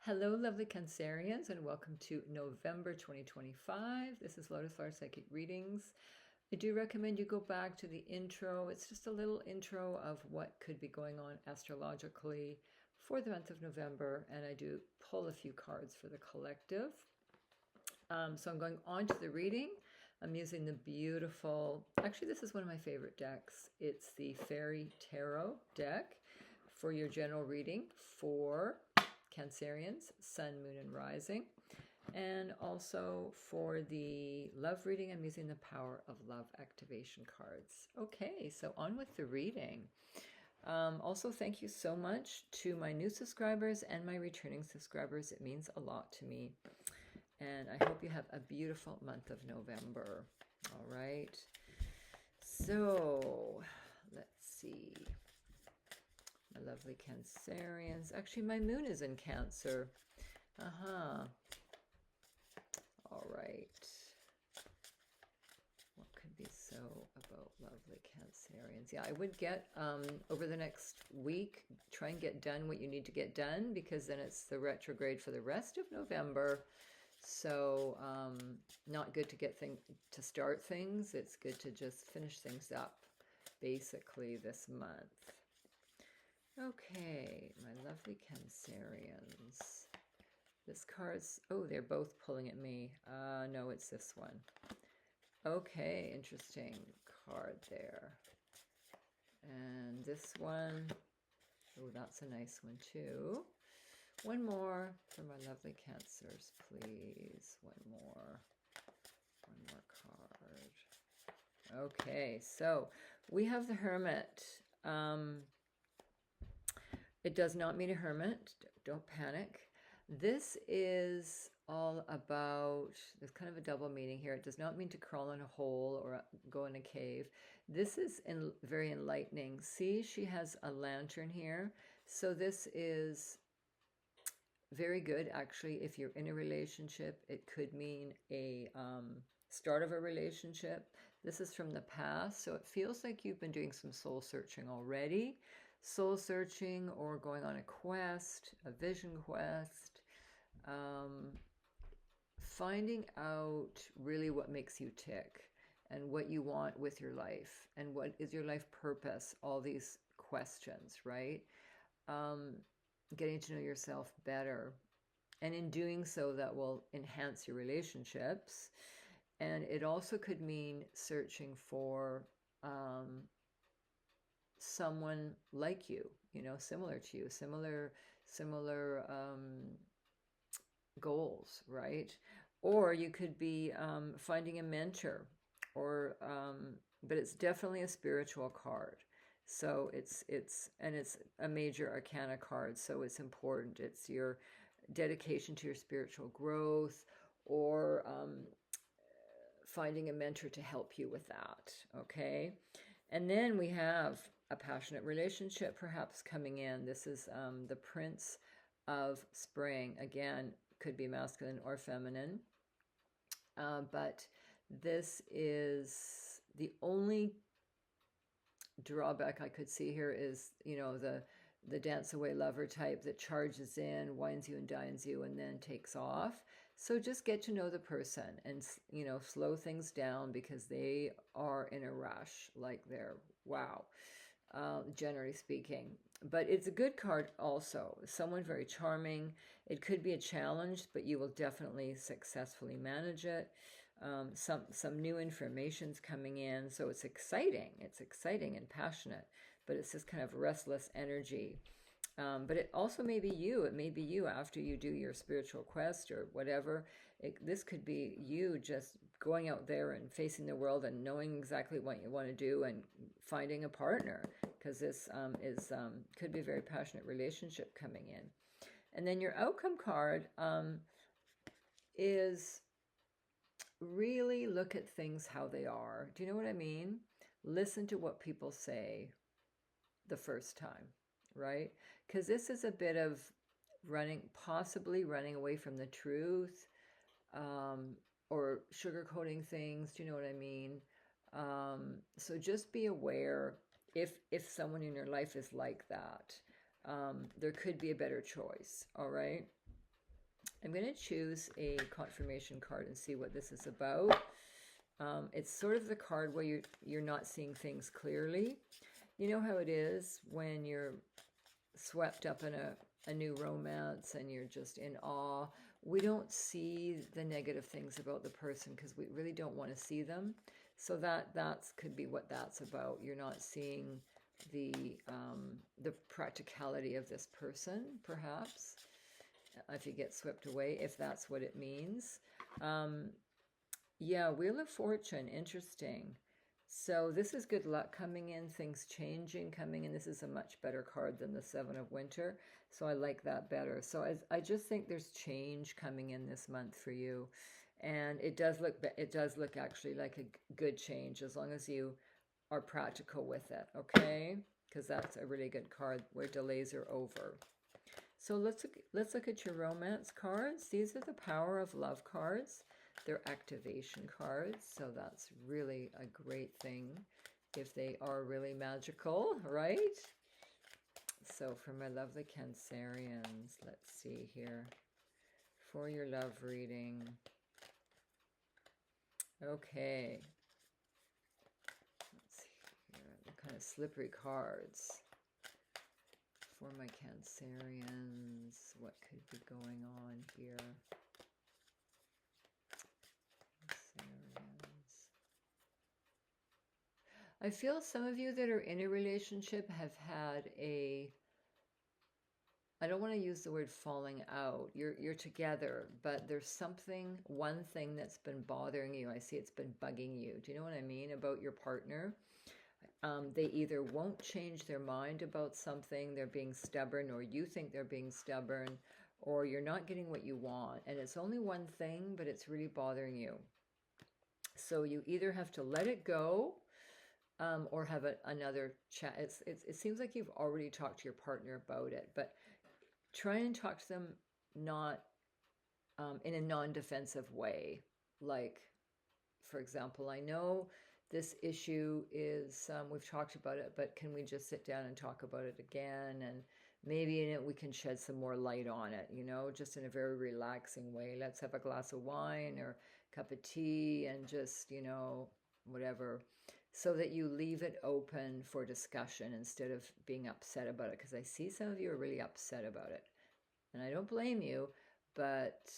Hello, lovely Cancerians, and welcome to November 2025. This is Lotus Flower Psychic Readings. I do recommend you go back to the intro. It's just a little intro of what could be going on astrologically for the month of November, and I do pull a few cards for the collective. So I'm going on to the reading. I'm using the beautiful, actually, this is one of my favorite decks. It's the Fairy Tarot deck for your general reading for Cancerians, Sun, Moon, and Rising. And also for the love reading, I'm using the Power of Love activation cards. Okay, so on with the reading. Also, thank you so much to my new subscribers and my returning subscribers. It means a lot to me. And I hope you have a beautiful month of November. All right. So let's see. My lovely Cancerians. Actually, my moon is in Cancer. All right. What could be so about lovely Cancerians? Yeah, I would get over the next week, try and get done what you need to get done, because then it's the retrograde for the rest of November. So not good to to start things. It's good to just finish things up basically this month. Okay, my lovely Cancerians. This card's, oh, they're both pulling at me. No, it's this one. Okay, interesting card there. And this one, oh, that's a nice one too. One more for my lovely Cancers, please. One more card. Okay, so we have the Hermit. It does not mean a hermit. Don't panic. This is all about, there's kind of a double meaning here. It does not mean to crawl in a hole or go in a cave. This is very enlightening. See, she has a lantern here. So this is very good, actually. If you're in a relationship, it could mean a start of a relationship. This is from the past, so it feels like you've been doing some soul searching already. Soul searching or going on a quest, a vision quest. Finding out really what makes you tick and what you want with your life and what is your life purpose, all these questions, right? Getting to know yourself better. And in doing so, that will enhance your relationships. And it also could mean searching for someone like you, similar to you, similar goals, right? Or you could be finding a mentor, or but it's definitely a spiritual card. So it's a major arcana card, so it's important. It's your dedication to your spiritual growth, or finding a mentor to help you with that. Okay, and then we have a passionate relationship perhaps coming in. This is the Prince of Spring. Again, could be masculine or feminine, but this is the only drawback I could see here is, the dance away lover type that charges in, wines you and dines you, and then takes off. So just get to know the person and, slow things down, because they are in a rush, like they're, wow, generally speaking. But it's a good card also. Someone very charming. It could be a challenge, but you will definitely successfully manage it. Some new information's coming in, so it's exciting. It's exciting and passionate, but it's this kind of restless energy. But it also may be you. It may be you after you do your spiritual quest or whatever. This could be you just going out there and facing the world and knowing exactly what you want to do and finding a partner, because this could be a very passionate relationship coming in. And then your outcome card is really look at things how they are. Do you know what I mean? Listen to what people say the first time, right? Because this is a bit of possibly running away from the truth, or sugarcoating things. Do you know what I mean? So just be aware if someone in your life is like that. There could be a better choice, all right? I'm going to choose a confirmation card and see what this is about. It's sort of the card where you're not seeing things clearly. You know how it is when you're swept up in a new romance and you're just in awe. We don't see the negative things about the person because we really don't want to see them. So that's could be what that's about. You're not seeing the practicality of this person, perhaps, if you get swept away, if that's what it means. Yeah, Wheel of Fortune, interesting. So this is good luck coming in, things changing coming in. This is a much better card than the Seven of Winter, so I like that better. So I just think there's change coming in this month for you, and it does look actually like a good change as long as you are practical with it, okay? Because that's a really good card where delays are over. So let's look at your romance cards. These are the Power of Love cards. They're activation cards, so that's really a great thing if they are really magical, right? So for my lovely Cancerians, let's see here. For your love reading. Okay. Let's see here. The kind of slippery cards. For my Cancerians, what could be going on here? I feel some of you that are in a relationship have had I don't want to use the word falling out. You're together, but there's one thing that's been bothering you. I see it's been bugging you. Do you know what I mean about your partner? They either won't change their mind about something, they're being stubborn, or you think they're being stubborn, or you're not getting what you want. And it's only one thing, but it's really bothering you. So you either have to let it go, or have another chat. It seems like you've already talked to your partner about it, but try and talk to them not in a non-defensive way. Like, for example, I know this issue is, we've talked about it, but can we just sit down and talk about it again? And maybe in it we can shed some more light on it, just in a very relaxing way. Let's have a glass of wine or a cup of tea and just, whatever. So that you leave it open for discussion instead of being upset about it. Because I see some of you are really upset about it. And I don't blame you, but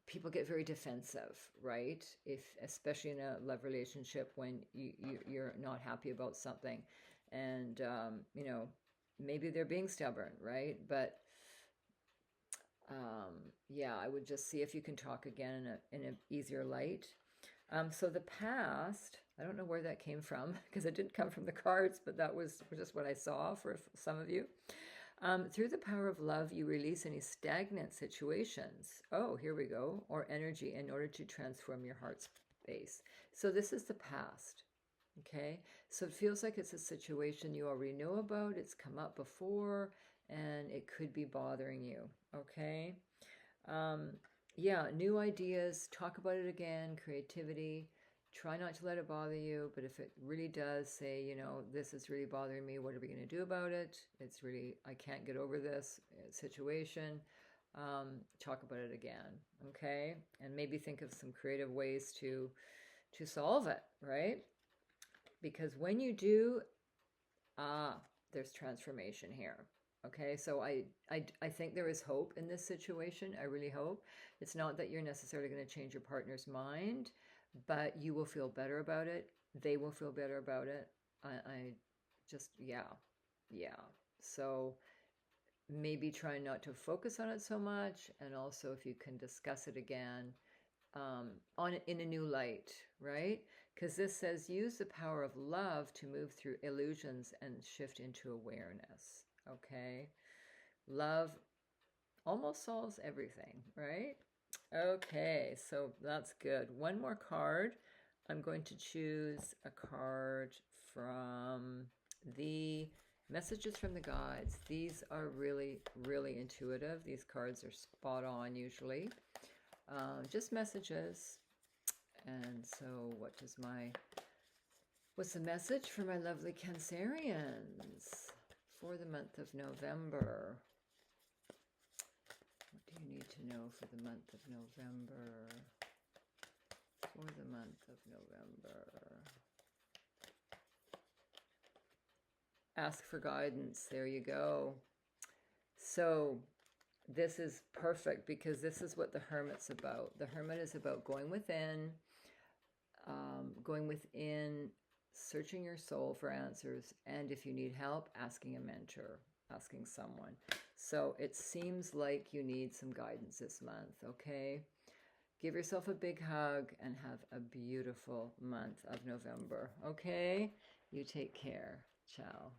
people get very defensive, right? Especially in a love relationship when you're not happy about something. And, maybe they're being stubborn, right? But yeah, I would just see if you can talk again in an easier light. So the past, I don't know where that came from because it didn't come from the cards, but that was just what I saw for some of you. Through the power of love, you release any stagnant situations. Oh, here we go. Or energy in order to transform your heart space. So this is the past. Okay. So it feels like it's a situation you already know about. It's come up before and it could be bothering you. Okay. Yeah, new ideas, talk about it again, creativity. Try not to let it bother you, but if it really does, say, this is really bothering me, what are we going to do about it? I can't get over this situation. Talk about it again, okay? And maybe think of some creative ways to solve it, right? Because when you do, there's transformation here. Okay, so I think there is hope in this situation. I really hope. It's not that you're necessarily going to change your partner's mind, but you will feel better about it. They will feel better about it. I just, yeah. So maybe try not to focus on it so much, and also if you can discuss it again in a new light, right? Because this says use the power of love to move through illusions and shift into awareness. Okay, love almost solves everything, right? Okay, so that's good. One more card. I'm going to choose a card from the Messages from the Guides. These are really, really intuitive. These cards are spot on usually. Just messages. And so what's the message for my lovely Cancerians for the month of November? What do you need to know for the month of November. For the month of November. Ask for guidance. There you go. So this is perfect because this is what the Hermit's about. The Hermit is about going within, searching your soul for answers, and if you need help, asking a mentor, asking someone. So it seems like you need some guidance this month, okay? Give yourself a big hug and have a beautiful month of November, okay? You take care. Ciao.